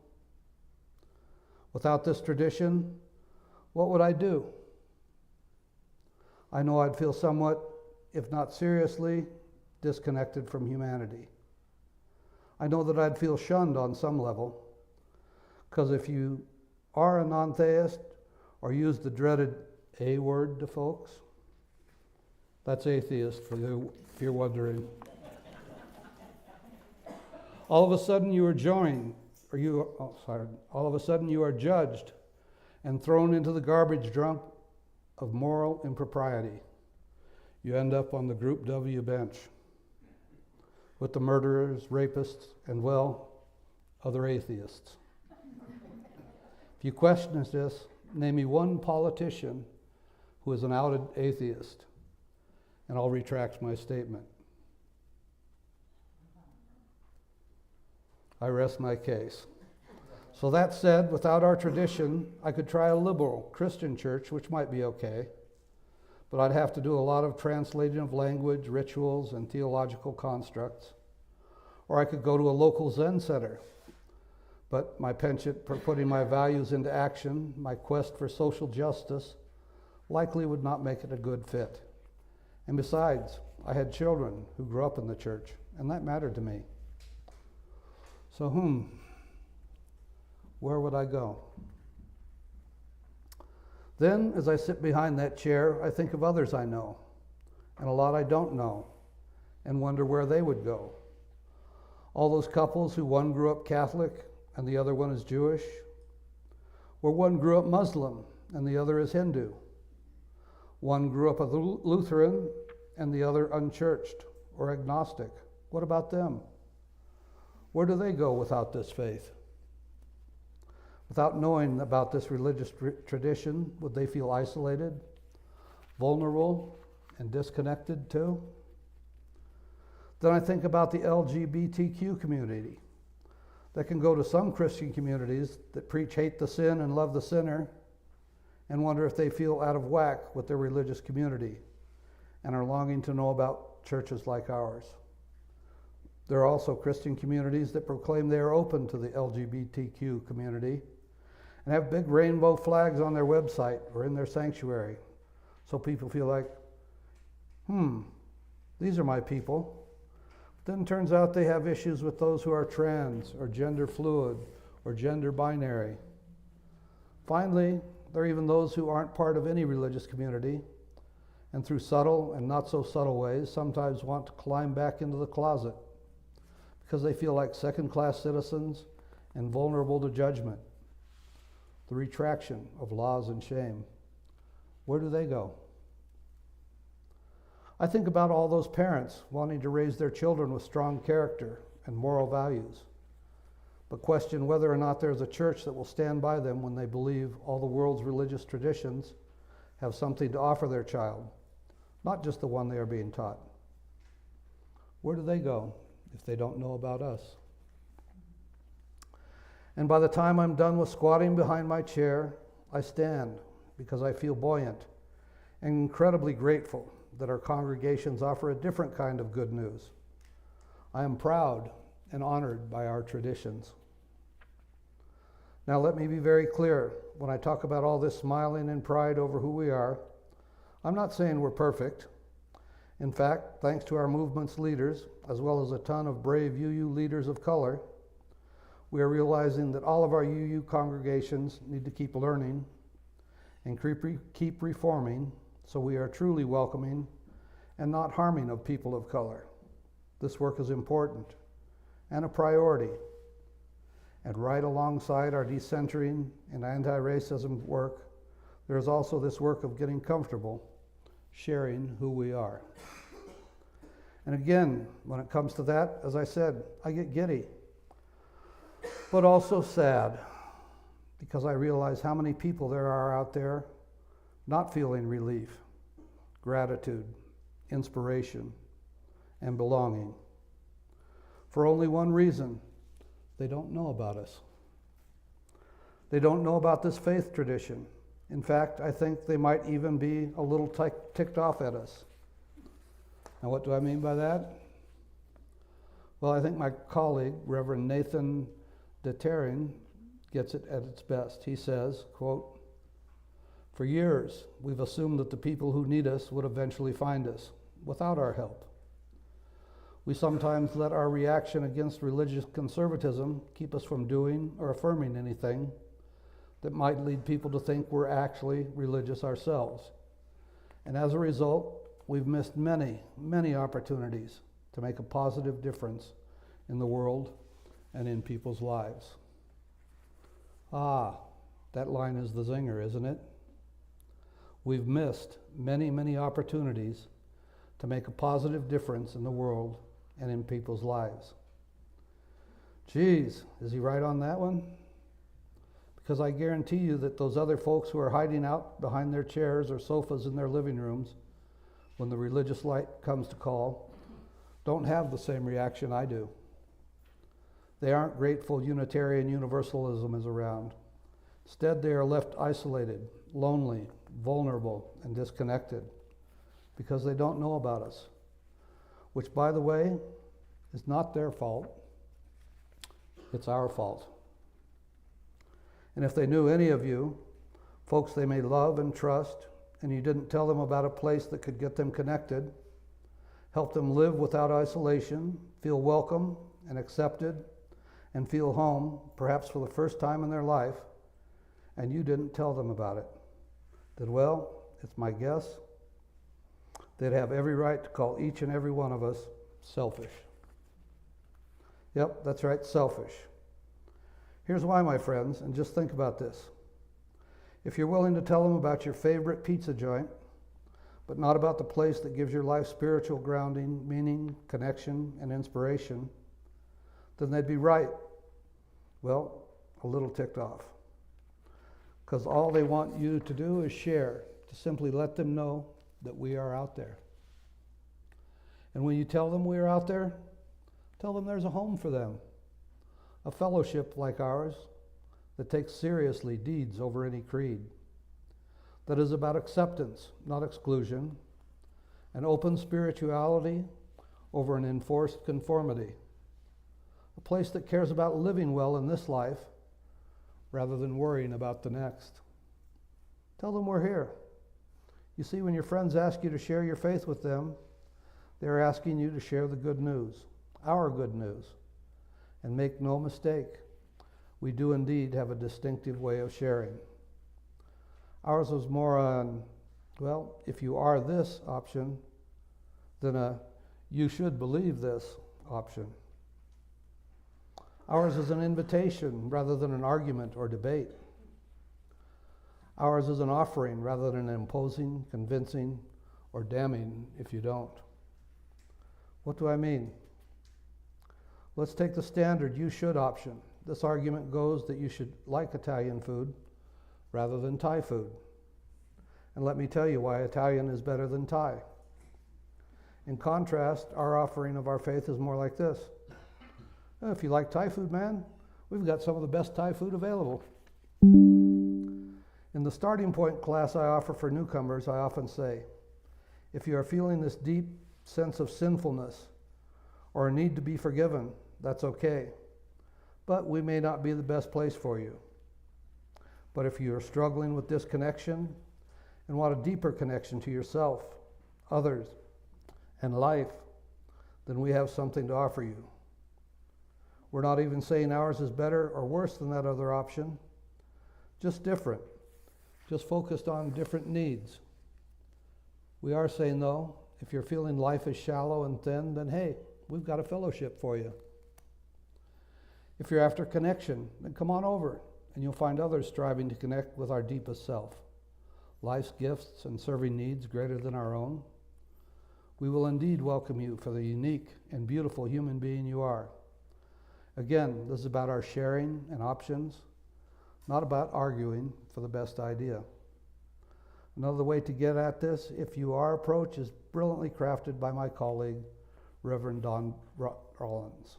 Without this tradition, what would I do? I know I'd feel somewhat, if not seriously, disconnected from humanity. I know that I'd feel shunned on some level, because if you are a non-theist or use the dreaded A word to folks, that's atheist for you, if you're wondering. All of a sudden you are joined, all of a sudden you are judged and thrown into the garbage dump of moral impropriety. You end up on the Group W bench with the murderers, rapists, and, well, other atheists. If you question this, name me one politician who is an outed atheist, and I'll retract my statement. I rest my case. So that said, without our tradition, I could try a liberal Christian church, which might be okay, but I'd have to do a lot of translating of language, rituals, and theological constructs. Or I could go to a local Zen center, but my penchant for putting my values into action, my quest for social justice, likely would not make it a good fit. And besides, I had children who grew up in the church, and that mattered to me. So where would I go? Then, as I sit behind that chair, I think of others I know, and a lot I don't know, and wonder where they would go. All those couples who one grew up Catholic and the other one is Jewish, or one grew up Muslim and the other is Hindu. One grew up a Lutheran and the other unchurched or agnostic. What about them? Where do they go without this faith? Without knowing about this religious tradition, would they feel isolated, vulnerable, and disconnected too? Then I think about the LGBTQ community that can go to some Christian communities that preach hate the sin and love the sinner and wonder if they feel out of whack with their religious community and are longing to know about churches like ours. There are also Christian communities that proclaim they are open to the LGBTQ community and have big rainbow flags on their website or in their sanctuary, so people feel like, these are my people. Then it turns out they have issues with those who are trans or gender fluid or gender binary. Finally, there are even those who aren't part of any religious community and through subtle and not so subtle ways sometimes want to climb back into the closet because they feel like second-class citizens and vulnerable to judgment. The retraction of laws and shame. Where do they go? I think about all those parents wanting to raise their children with strong character and moral values, but question whether or not there's a church that will stand by them when they believe all the world's religious traditions have something to offer their child, not just the one they are being taught. Where do they go if they don't know about us? And by the time I'm done with squatting behind my chair, I stand because I feel buoyant and incredibly grateful that our congregations offer a different kind of good news. I am proud and honored by our traditions. Now let me be very clear. When I talk about all this smiling and pride over who we are, I'm not saying we're perfect. In fact, thanks to our movement's leaders, as well as a ton of brave UU leaders of color, we are realizing that all of our UU congregations need to keep learning and keep reforming so we are truly welcoming and not harming of people of color. This work is important and a priority. And right alongside our decentering and anti-racism work, there is also this work of getting comfortable sharing who we are. And again, when it comes to that, as I said, I get giddy, but also sad, because I realize how many people there are out there not feeling relief, gratitude, inspiration, and belonging. For only one reason: they don't know about us. They don't know about this faith tradition. In fact, I think they might even be a little ticked off at us. Now, what do I mean by that? Well, I think my colleague, Reverend Nathan DeTerring, gets it at its best. He says, quote, "For years, we've assumed that the people who need us would eventually find us, without our help. We sometimes let our reaction against religious conservatism keep us from doing or affirming anything that might lead people to think we're actually religious ourselves. And as a result, we've missed many, many opportunities to make a positive difference in the world and in people's lives." Ah, that line is the zinger, isn't it? We've missed many, many opportunities to make a positive difference in the world and in people's lives. Geez, is he right on that one? Because I guarantee you that those other folks who are hiding out behind their chairs or sofas in their living rooms when the religious light comes to call don't have the same reaction I do. They aren't grateful Unitarian Universalism is around. Instead, they are left isolated, lonely, vulnerable, and disconnected because they don't know about us, which, by the way, is not their fault. It's our fault. And if they knew any of you, folks they may love and trust, and you didn't tell them about a place that could get them connected, help them live without isolation, feel welcome and accepted, and feel home, perhaps for the first time in their life, and you didn't tell them about it, then, well, it's my guess they'd have every right to call each and every one of us selfish. Yep, that's right, selfish. Here's why, my friends, and just think about this. If you're willing to tell them about your favorite pizza joint, but not about the place that gives your life spiritual grounding, meaning, connection, and inspiration, then they'd be right. Well, a little ticked off. Because all they want you to do is share, to simply let them know that we are out there. And when you tell them we are out there, tell them there's a home for them. A fellowship like ours that takes seriously deeds over any creed. That is about acceptance, not exclusion. An open spirituality over an enforced conformity. A place that cares about living well in this life rather than worrying about the next. Tell them we're here. You see, when your friends ask you to share your faith with them, they're asking you to share the good news, our good news. And make no mistake, we do indeed have a distinctive way of sharing. Ours was more on, well, if you are this option, than a you should believe this option. Ours is an invitation rather than an argument or debate. Ours is an offering rather than imposing, convincing, or damning if you don't. What do I mean? Let's take the standard you should option. This argument goes that you should like Italian food rather than Thai food. And let me tell you why Italian is better than Thai. In contrast, our offering of our faith is more like this. If you like Thai food, man, we've got some of the best Thai food available. In the starting point class I offer for newcomers, I often say, if you are feeling this deep sense of sinfulness or a need to be forgiven, that's okay. But we may not be the best place for you. But if you are struggling with disconnection and want a deeper connection to yourself, others, and life, then we have something to offer you. We're not even saying ours is better or worse than that other option, just different, just focused on different needs. We are saying, though, if you're feeling life is shallow and thin, then hey, we've got a fellowship for you. If you're after connection, then come on over, and you'll find others striving to connect with our deepest self, life's gifts and serving needs greater than our own. We will indeed welcome you for the unique and beautiful human being you are. Again, this is about our sharing and options, not about arguing for the best idea. Another way to get at this, if you are approach, is brilliantly crafted by my colleague, Reverend Don Rollins.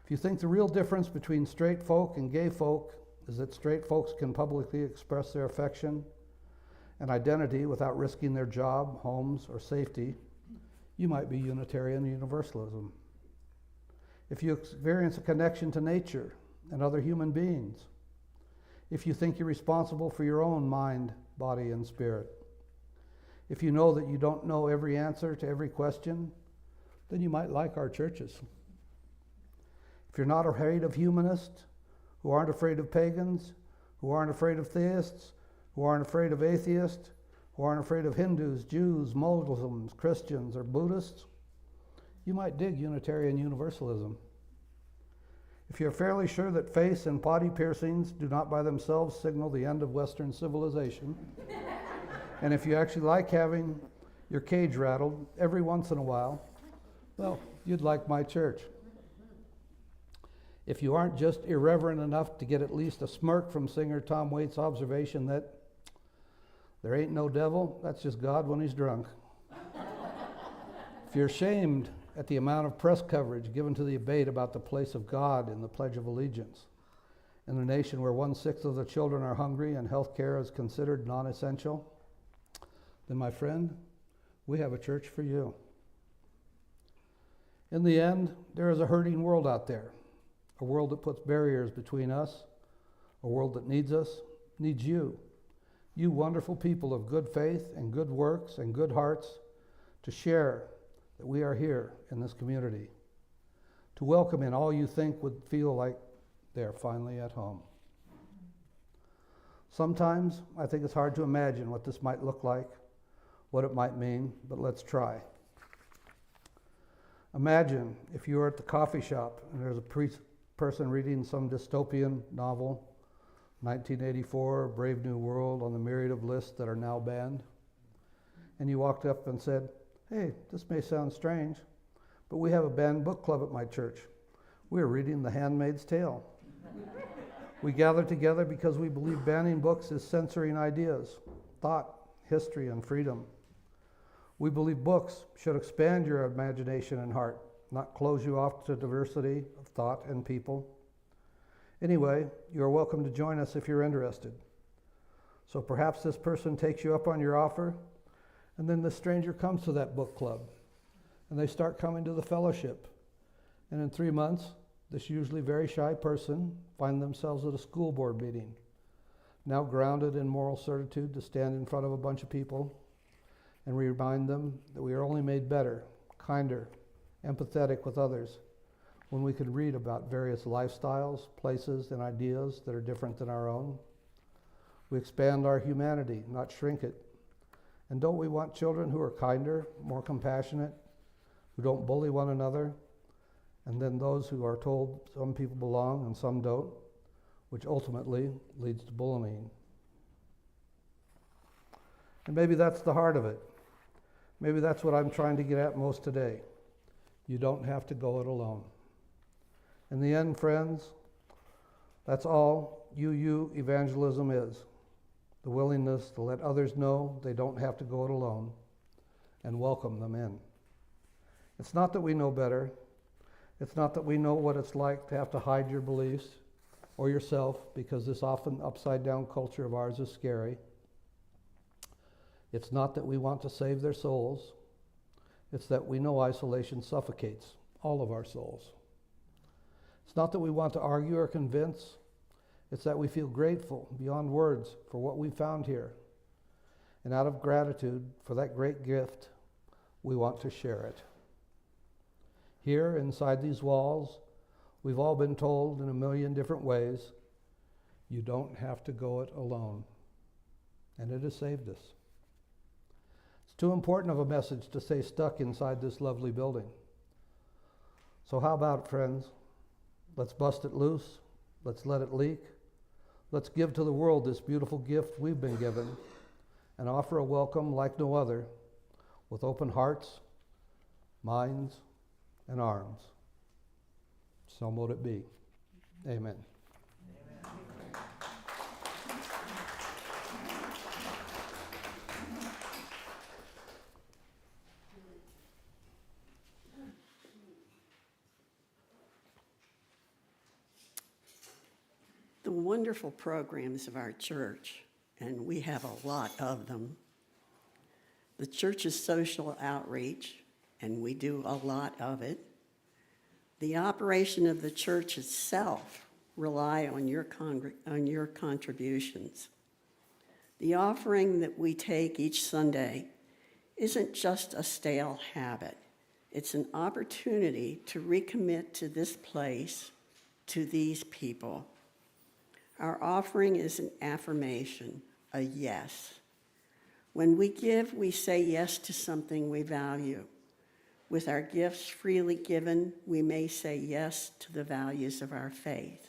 If you think the real difference between straight folk and gay folk is that straight folks can publicly express their affection and identity without risking their job, homes, or safety, you might be Unitarian Universalism. If you experience a connection to nature and other human beings, if you think you're responsible for your own mind, body, and spirit, if you know that you don't know every answer to every question, then you might like our churches. If you're not afraid of humanists, who aren't afraid of pagans, who aren't afraid of theists, who aren't afraid of atheists, who aren't afraid of Hindus, Jews, Muslims, Christians, or Buddhists, you might dig Unitarian Universalism. If you're fairly sure that face and body piercings do not by themselves signal the end of Western civilization, and if you actually like having your cage rattled every once in a while, well, you'd like my church. If you aren't just irreverent enough to get at least a smirk from singer Tom Waits' observation that there ain't no devil, that's just God when he's drunk. If you're ashamed at the amount of press coverage given to the debate about the place of God in the Pledge of Allegiance, in a nation where 1/6 of the children are hungry and health care is considered non-essential, then my friend, we have a church for you. In the end, there is a hurting world out there, a world that puts barriers between us, a world that needs us, needs you wonderful people of good faith and good works and good hearts, to share that we are here in this community, to welcome in all you think would feel like they're finally at home. Sometimes I think it's hard to imagine what this might look like, what it might mean, but let's try. Imagine if you were at the coffee shop and there's a person reading some dystopian novel, 1984, Brave New World, on the myriad of lists that are now banned, and you walked up and said, hey, this may sound strange, but we have a banned book club at my church. We're reading The Handmaid's Tale. We gather together because we believe banning books is censoring ideas, thought, history, and freedom. We believe books should expand your imagination and heart, not close you off to diversity of thought and people. Anyway, you're welcome to join us if you're interested. So perhaps this person takes you up on your offer, and then the stranger comes to that book club, and they start coming to the fellowship. And in 3 months, this usually very shy person finds themselves at a school board meeting, now grounded in moral certitude to stand in front of a bunch of people and remind them that we are only made better, kinder, empathetic with others when we can read about various lifestyles, places, and ideas that are different than our own. We expand our humanity, not shrink it. And don't we want children who are kinder, more compassionate, who don't bully one another, and then those who are told some people belong and some don't, which ultimately leads to bullying. And maybe that's the heart of it. Maybe that's what I'm trying to get at most today. You don't have to go it alone. In the end, friends, that's all UU evangelism is. The willingness to let others know they don't have to go it alone and welcome them in. It's not that we know better. It's not that we know what it's like to have to hide your beliefs or yourself because this often upside-down culture of ours is scary. It's not that we want to save their souls. It's that we know isolation suffocates all of our souls. It's not that we want to argue or convince. It's that we feel grateful beyond words for what we found here. And out of gratitude for that great gift, we want to share it. Here, inside these walls, we've all been told in a million different ways, you don't have to go it alone. And it has saved us. It's too important of a message to stay stuck inside this lovely building. So how about it, friends? Let's bust it loose. Let's let it leak. Let's give to the world this beautiful gift we've been given and offer a welcome like no other with open hearts, minds, and arms. So mote it be. Amen. The wonderful programs of our church, and we have a lot of them. The church's social outreach, and we do a lot of it. The operation of the church itself rely on your contributions. The offering that we take each Sunday isn't just a stale habit. It's an opportunity to recommit to this place, to these people. Our offering is an affirmation, a yes. When we give, we say yes to something we value. With our gifts freely given, we may say yes to the values of our faith.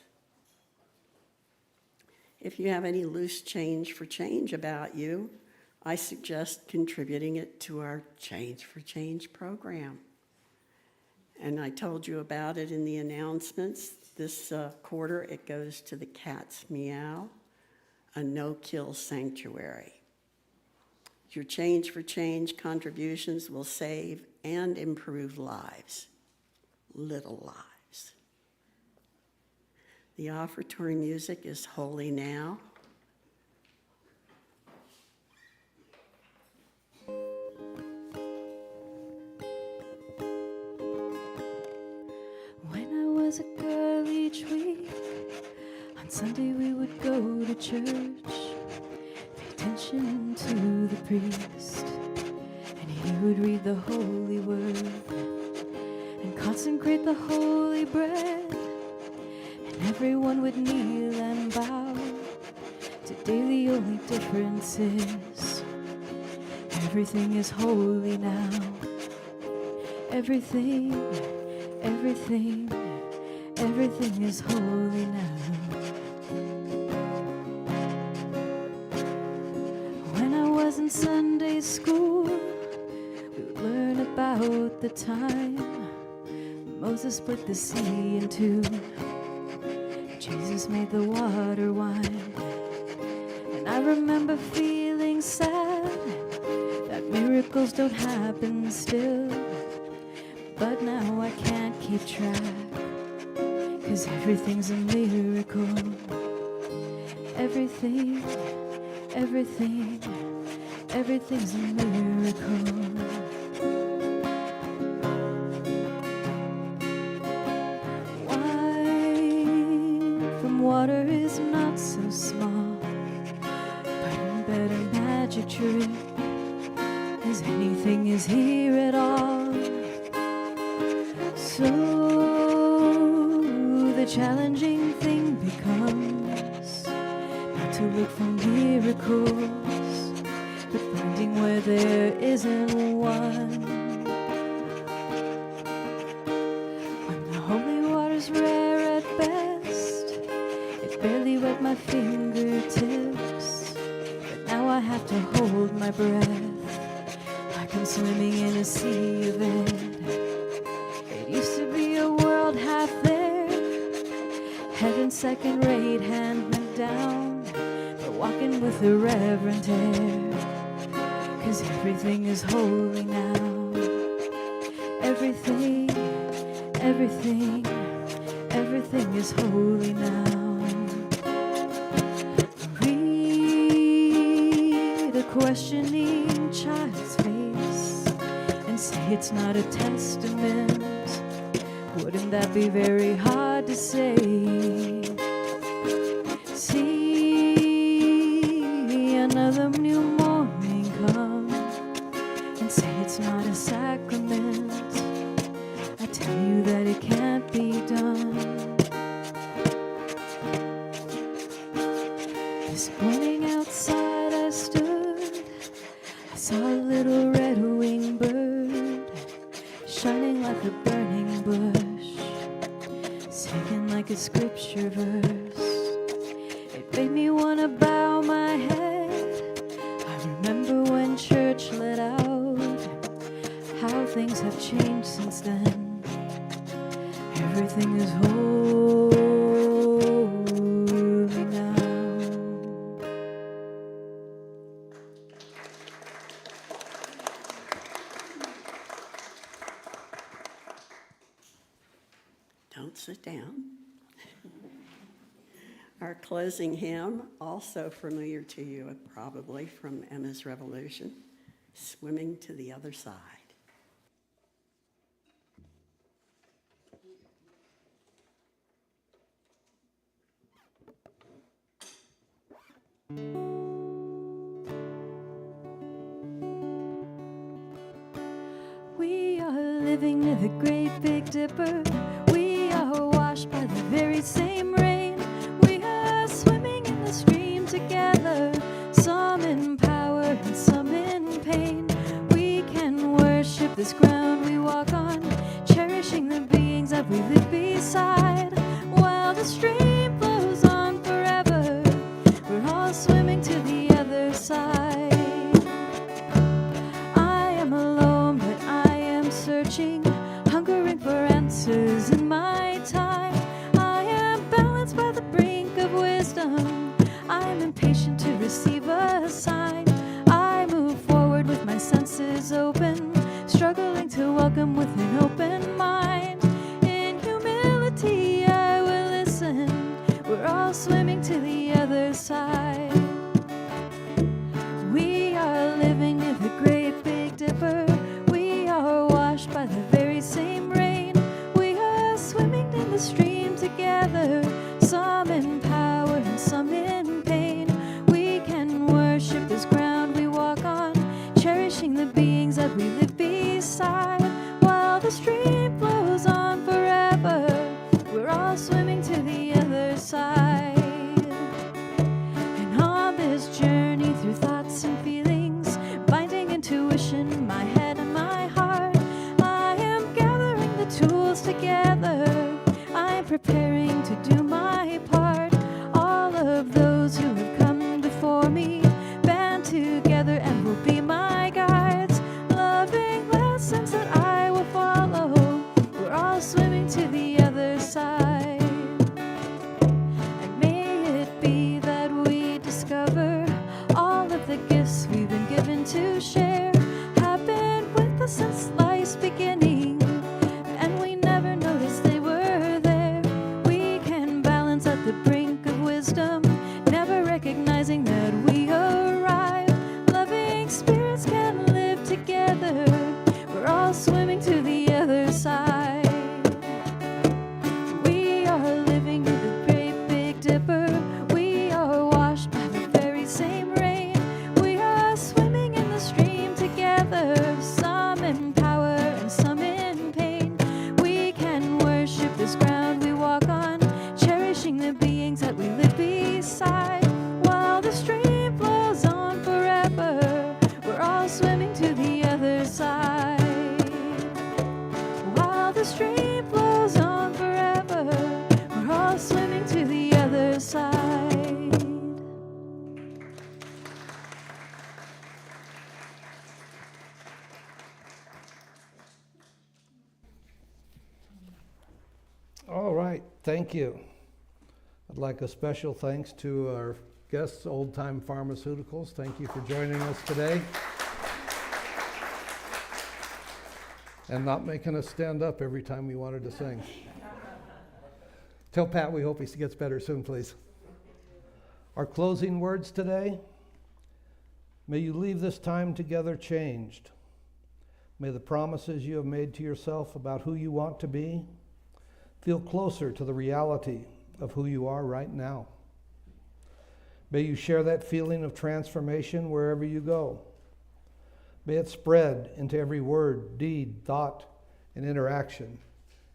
If you have any loose change for change about you, I suggest contributing it to our Change for Change program. And I told you about it in the announcements. This quarter, it goes to the Cat's Meow, a no-kill sanctuary. Your Change for Change contributions will save and improve lives, little lives. The offertory music is Holy Now. When I was a girl each week, on Sunday we would go to church, pay attention to the priest, and he would read the holy word and consecrate the holy bread, and everyone would kneel and bow. Today the only difference is everything is holy now. Everything is holy now. When I was in Sunday school, we would learn about the time Moses split the sea in two. Jesus made the water wine. And I remember feeling sad that miracles don't happen still. But now I can't keep track, 'cause everything's a miracle. Everything, everything, everything's a miracle. Wine from water is not so small, but a better magic trick is anything is here at all. So the challenging thing becomes not to look for miracles, but finding where there isn't one. When the holy water's rare at best, it barely wet my fingertips, but now I have to hold my breath like I'm swimming in a sea of it. Used to be a world half there, heaven second rate, hand me down, but walking with a reverent air, 'cause everything is holy now. Everything, everything, everything is holy now. Read a questioning child's face and say it's not a testament. Wouldn't that be very hard to say? See another new morning come and say it's not a sacrament. I tell you that it can't be done. This morning outside I stood, I saw a little red-winged bird shining like a burning bush, singing like a scripture verse. It made me want to bow my head. I remember when church let out, how things have changed since then. Everything is holy now. Don't sit down. Our closing hymn, also familiar to you probably from Emma's Revolution, Swimming to the Other Side. We are living near the great Big Dipper. We are washed by the very same rain. We are swimming in the stream together, some in power and some in pain. We can worship this ground we walk on, cherishing the beings that we live beside, while the stream flows on forever. We're all swimming to the other side. I am alone, but I am searching, hungering for answers in my time. I am balanced by the brink of wisdom. I'm impatient to receive a sign. I move forward with my senses open, struggling to welcome with an open mind. In humility I will listen. We're all swimming to the other side. We are living near the great Big Dipper. We are washed by the very same rain. We are swimming in the stream together, some in power and some in pain. We can worship this ground we walk on, cherishing the beings that we live beside, while the stream flows on forever. We're all swimming to the other side. And on this journey through thoughts and feelings, binding intuition, my head and my heart, I am gathering the tools together. I'm preparing to do my part. All of those who have come before me band together and will be my guides, loving lessons that I will follow. We're all swimming all swimming to the other side. We are living in the great Big Dipper. We are washed by the very same rain. We are swimming in the stream together, some in power and some in pain. We can worship this ground we walk on, cherishing the beings that we live beside. While the stream flows on forever, we're all swimming to the other side. While the stream flows on forever, we're all swimming to the other side. All right, thank you. I'd like a special thanks to our guests, Old Time Pharmaceuticals. Thank you for joining us today. And not making us stand up every time we wanted to sing. Tell Pat we hope he gets better soon, please. Our closing words today: may you leave this time together changed. May the promises you have made to yourself about who you want to be feel closer to the reality of who you are right now. May you share that feeling of transformation wherever you go. May it spread into every word, deed, thought, and interaction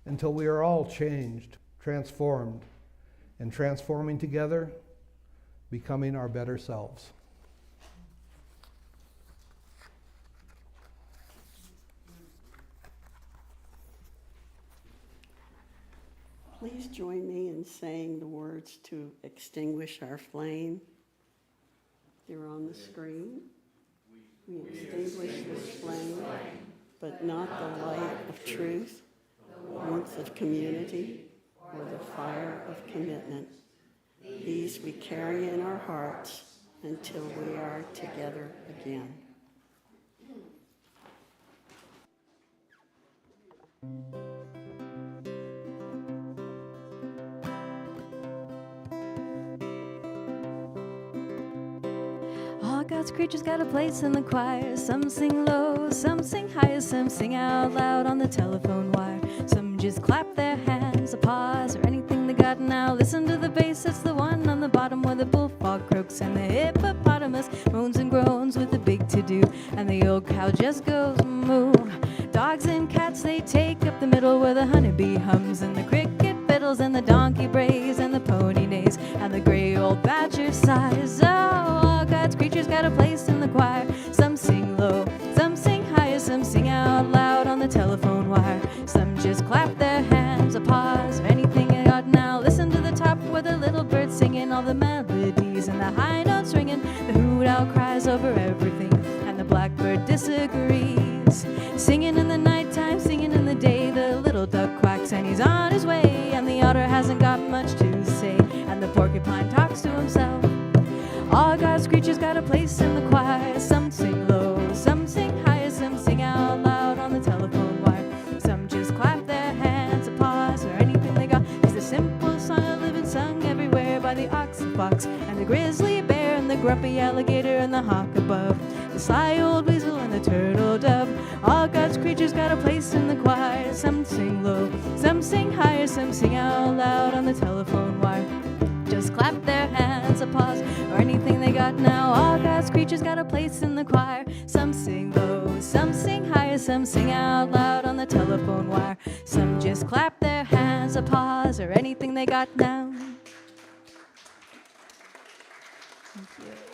until we are all changed, transformed, and transforming together, becoming our better selves. Please join me in saying the words to extinguish our flame. They're on the screen. We extinguish this flame, but not the light of truth, the warmth of community, or the fire of commitment. These we carry in our hearts until we are together again. All God's creatures got a place in the choir. Some sing low, some sing high, some sing out loud on the telephone wire. Some just clap their hands, a pause, or anything they got now. Listen to the bass, it's the one on the bottom where the bullfrog croaks and the hippopotamus moans and groans with a big to-do. And the old cow just goes moo. Dogs and cats, they take up the middle where the honeybee hums and the cricket fiddles and the donkey brays and the pony neighs and the gray old badger sighs. Oh, all God's creatures got a place in the choir. Some sing low, some sing high, some sing out loud on the telephone wire. Some just clap their hands, a pause, or anything they got now. Listen to the top where the little bird's singing all the melodies and the high notes ringing. The hoot owl cries over everything and the blackbird disagrees. Singing in the nighttime, singing in the day, the little duck quacks and he's on his way. And the otter hasn't got much to say, and the porcupine talks to himself. All God's creatures got a place in the choir. Some sing low, some sing high, some sing out loud on the telephone wire. Some just clap their hands, a pause, or anything they got. It's the simple song of living sung everywhere by the ox and fox and the grizzly bear and the grumpy alligator and the hawk above, the sly old weasel and the turtle dove. All God's creatures got a place in the choir. Some sing low, some sing higher, some sing out loud on the telephone wire. Just clap their hands, a pause, or anything they got now. All God's creatures got a place in the choir. Some sing low, some sing higher, some sing out loud on the telephone wire. Some just clap their hands, a pause, or anything they got now. Thank you.